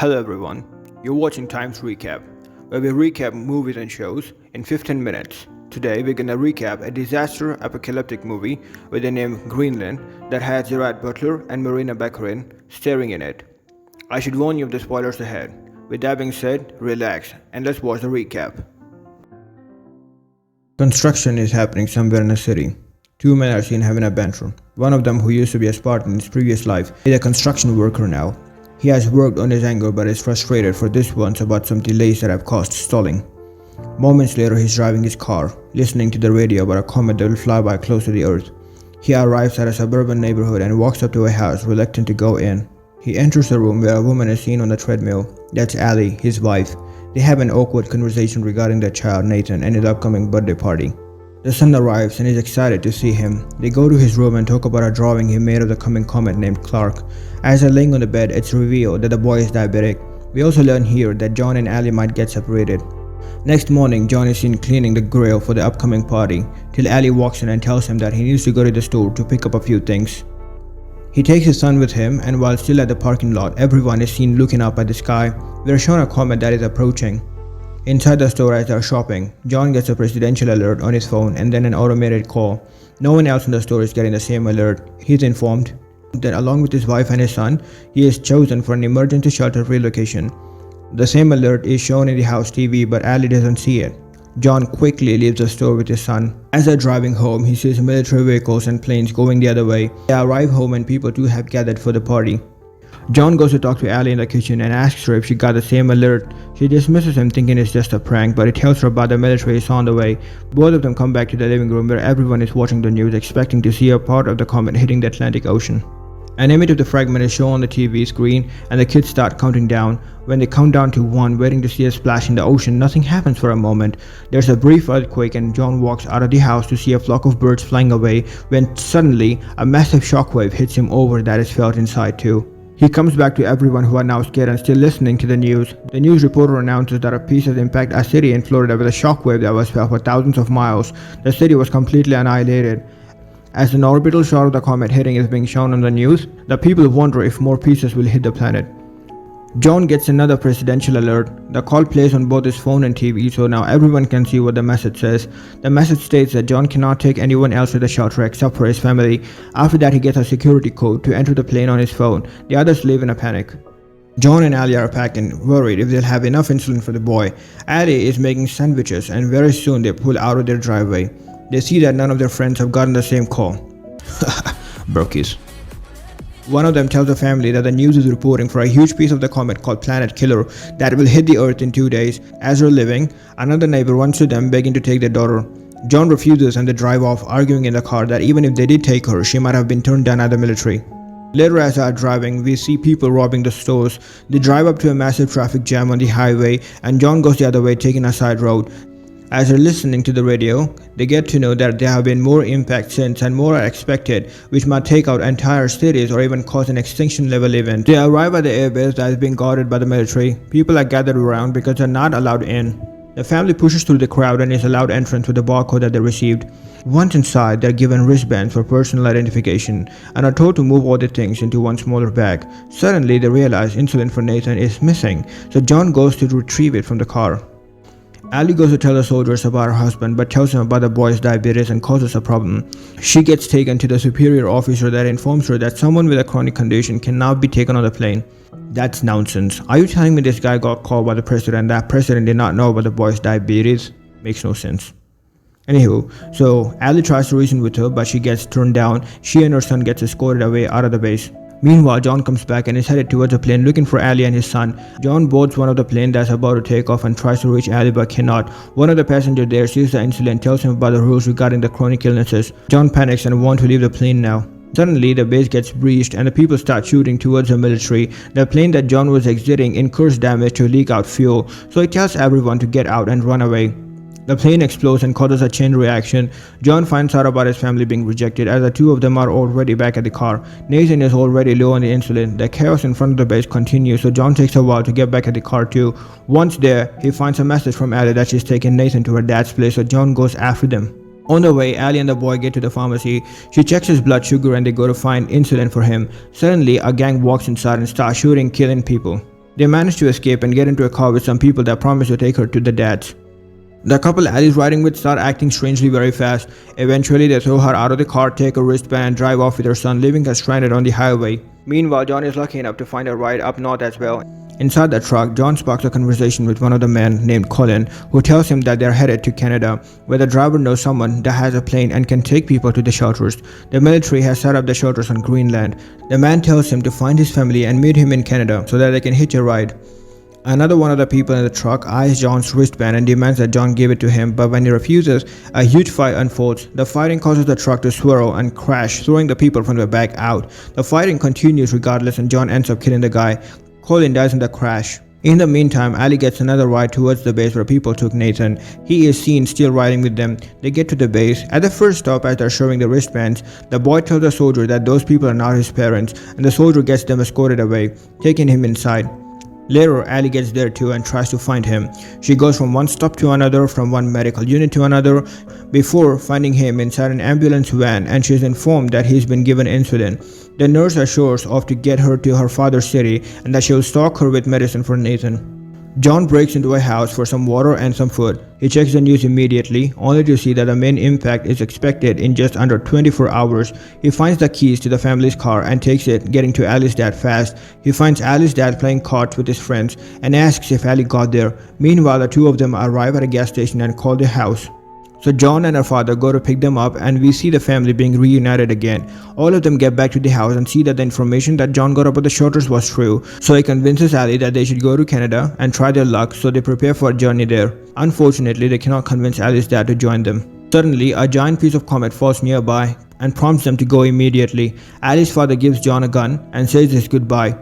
Hello everyone, you're watching Times Recap, where we recap movies and shows in 15 minutes. Today we're gonna recap a disaster apocalyptic movie with the name Greenland that has Gerard Butler and Marina Baccarin starring in it. I should warn you of the spoilers ahead. With that being said, relax and let's watch the recap. Construction is happening somewhere in the city. Two men are seen having a banter. One of them, who used to be a Spartan in his previous life, is a construction worker now. He has worked on his anger but is frustrated for this once about some delays that have caused stalling. Moments later, he's driving his car, listening to the radio about a comet that will fly by close to the earth. He arrives at a suburban neighborhood and walks up to a house, reluctant to go in. He enters the room where a woman is seen on the treadmill. That's Allie, his wife. They have an awkward conversation regarding their child Nathan and his upcoming birthday party. The son arrives and is excited to see him. They go to his room and talk about a drawing he made of the coming comet named Clark. As they're laying on the bed, it's revealed that the boy is diabetic. We also learn here that John and Allie might get separated. Next morning, John is seen cleaning the grill for the upcoming party, till Allie walks in and tells him that he needs to go to the store to pick up a few things. He takes his son with him, and while still at the parking lot, everyone is seen looking up at the sky. We are shown a comet that is approaching. Inside the store as they are shopping, John gets a presidential alert on his phone and then an automated call. No one else in the store is getting the same alert. He's informed that along with his wife and his son, he is chosen for an emergency shelter relocation. The same alert is shown in the house TV, but Allie doesn't see it. John quickly leaves the store with his son. As they're driving home, he sees military vehicles and planes going the other way. They arrive home and people too have gathered for the party. John goes to talk to Allie in the kitchen and asks her if she got the same alert. She dismisses him, thinking it's just a prank, but he tells her about the military is on the way. Both of them come back to the living room where everyone is watching the news, expecting to see a part of the comet hitting the Atlantic Ocean. An image of the fragment is shown on the TV screen and the kids start counting down. When they count down to 1, waiting to see a splash in the ocean, nothing happens for a moment. There's a brief earthquake and John walks out of the house to see a flock of birds flying away, when suddenly a massive shockwave hits him over that is felt inside too. He comes back to everyone who are now scared and still listening to the news. The news reporter announces that a piece has impacted a city in Florida with a shockwave that was felt for thousands of miles. The city was completely annihilated. As an orbital shot of the comet hitting is being shown on the news, the people wonder if more pieces will hit the planet. John gets another presidential alert. The call plays on both his phone and TV, so now everyone can see what the message says. The message states that John cannot take anyone else to the shelter except for his family. After that, he gets a security code to enter the plane on his phone. The others leave in a panic. John and Allie are packing, worried if they'll have enough insulin for the boy. Allie is making sandwiches, and very soon they pull out of their driveway. They see that none of their friends have gotten the same call. Brokies. One of them tells the family that the news is reporting for a huge piece of the comet called Planet Killer that will hit the earth in 2 days. As they're leaving, another neighbor runs to them begging to take their daughter. John refuses and they drive off, arguing in the car that even if they did take her, she might have been turned down at the military. Later, as they are driving, we see people robbing the stores. They drive up to a massive traffic jam on the highway and John goes the other way, taking a side road. As they're listening to the radio, they get to know that there have been more impacts since and more are expected, which might take out entire cities or even cause an extinction level event. They arrive at the airbase that is being guarded by the military. People are gathered around because they're not allowed in. The family pushes through the crowd and is allowed entrance with the barcode that they received. Once inside, they're given wristbands for personal identification and are told to move all the things into one smaller bag. Suddenly, they realize insulin for Nathan is missing, so John goes to retrieve it from the car. Allie goes to tell the soldiers about her husband but tells him about the boy's diabetes and causes a problem. She gets taken to the superior officer that informs her that someone with a chronic condition cannot be taken on the plane. That's nonsense. Are you telling me this guy got called by the president? That president did not know about the boy's diabetes? Makes no sense. Anywho, so Allie tries to reason with her but she gets turned down. She and her son gets escorted away out of the base. Meanwhile, John comes back and is headed towards the plane looking for Allie and his son. John boards one of the plane that's about to take off and tries to reach Allie but cannot. One of the passengers there sees the incident and tells him about the rules regarding the chronic illnesses. John panics and wants to leave the plane now. Suddenly, the base gets breached and the people start shooting towards the military. The plane that John was exiting incurs damage to leak out fuel, so he tells everyone to get out and run away. The plane explodes and causes a chain reaction. John finds out about his family being rejected as the two of them are already back at the car. Nathan is already low on the insulin. The chaos in front of the base continues, so John takes a while to get back at the car too. Once there, he finds a message from Allie that she's taking Nathan to her dad's place, so John goes after them. On the way, Allie and the boy get to the pharmacy. She checks his blood sugar and they go to find insulin for him. Suddenly, a gang walks inside and starts shooting, killing people. They manage to escape and get into a car with some people that promise to take her to the dads. The couple Ali's riding with start acting strangely very fast. Eventually, they throw her out of the car, take her wristband, and drive off with her son, leaving her stranded on the highway. Meanwhile, John is lucky enough to find a ride up north as well. Inside the truck, John sparks a conversation with one of the men named Colin, who tells him that they're headed to Canada, where the driver knows someone that has a plane and can take people to the shelters. The military has set up the shelters on Greenland. The man tells him to find his family and meet him in Canada so that they can hitch a ride. Another one of the people in the truck eyes John's wristband and demands that John give it to him, but when he refuses, a huge fight unfolds. The fighting causes the truck to swirl and crash, throwing the people from the back out. The fighting continues regardless and John ends up killing the guy. Colin dies in the crash. In the meantime, Ali gets another ride towards the base where people took Nathan. He is seen still riding with them. They get to the base. At the first stop, as they're showing the wristbands, the boy tells the soldier that those people are not his parents, and the soldier gets them escorted away, taking him inside. Later, Ali gets there too and tries to find him. She goes from one stop to another, from one medical unit to another, before finding him inside an ambulance van, and she is informed that he's been given insulin. The nurse assures off to get her to her father's city and that she will stock her with medicine for Nathan. John breaks into a house for some water and some food. He checks the news immediately, only to see that the main impact is expected in just under 24 hours. He finds the keys to the family's car and takes it, getting to Ali's dad fast. He finds Ali's dad playing cards with his friends and asks if Ali got there. Meanwhile, the two of them arrive at a gas station and call the house. So John and her father go to pick them up and we see the family being reunited again. All of them get back to the house and see that the information that John got about the shelters was true. So he convinces Ali that they should go to Canada and try their luck, so they prepare for a journey there. Unfortunately, they cannot convince Ali's dad to join them. Suddenly, a giant piece of comet falls nearby and prompts them to go immediately. Ali's father gives John a gun and says his goodbye,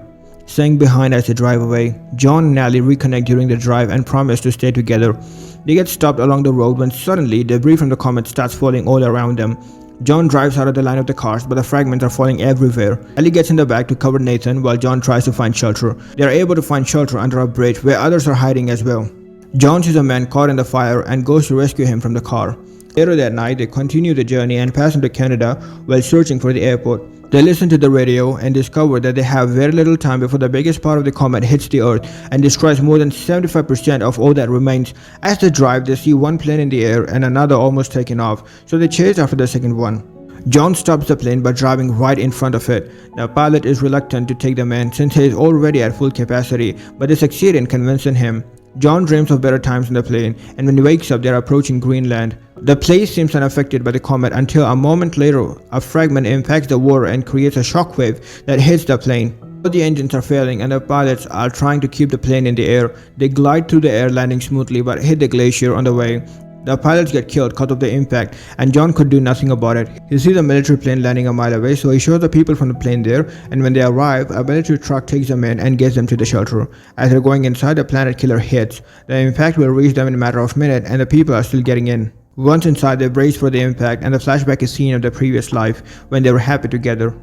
staying behind as they drive away. John and Ali reconnect during the drive and promise to stay together. They get stopped along the road when suddenly debris from the comet starts falling all around them. John drives out of the line of the cars, but the fragments are falling everywhere. Ali gets in the back to cover Nathan while John tries to find shelter. They are able to find shelter under a bridge where others are hiding as well. John sees a man caught in the fire and goes to rescue him from the car. Later that night, they continue the journey and pass into Canada while searching for the airport. They listen to the radio and discover that they have very little time before the biggest part of the comet hits the earth and destroys more than 75% of all that remains. As they drive, they see one plane in the air and another almost taking off, so they chase after the second one. John stops the plane by driving right in front of it. The pilot is reluctant to take them in since he is already at full capacity, but they succeed in convincing him. John dreams of better times in the plane, and when he wakes up, they are approaching Greenland. The place seems unaffected by the comet until a moment later, a fragment impacts the water and creates a shockwave that hits the plane. But the engines are failing and the pilots are trying to keep the plane in the air. They glide through the air, landing smoothly, but hit the glacier on the way. The pilots get killed because of the impact, and John could do nothing about it. He sees a military plane landing a mile away, so he shows the people from the plane there, and when they arrive, a military truck takes them in and gets them to the shelter. As they're going inside, the planet killer hits. The impact will reach them in a matter of minutes, and the people are still getting in. Once inside, they brace for the impact, and the flashback is seen of their previous life, when they were happy together.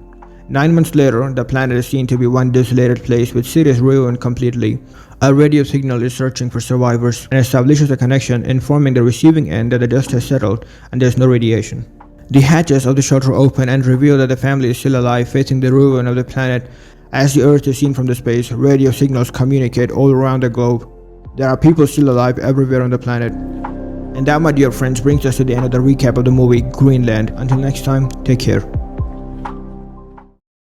9 months later, the planet is seen to be one desolated place with cities ruined completely. A radio signal is searching for survivors and establishes a connection, informing the receiving end that the dust has settled and there is no radiation. The hatches of the shelter open and reveal that the family is still alive, facing the ruin of the planet. As the Earth is seen from the space, radio signals communicate all around the globe. There are people still alive everywhere on the planet. And that, my dear friends, brings us to the end of the recap of the movie Greenland. Until next time, take care.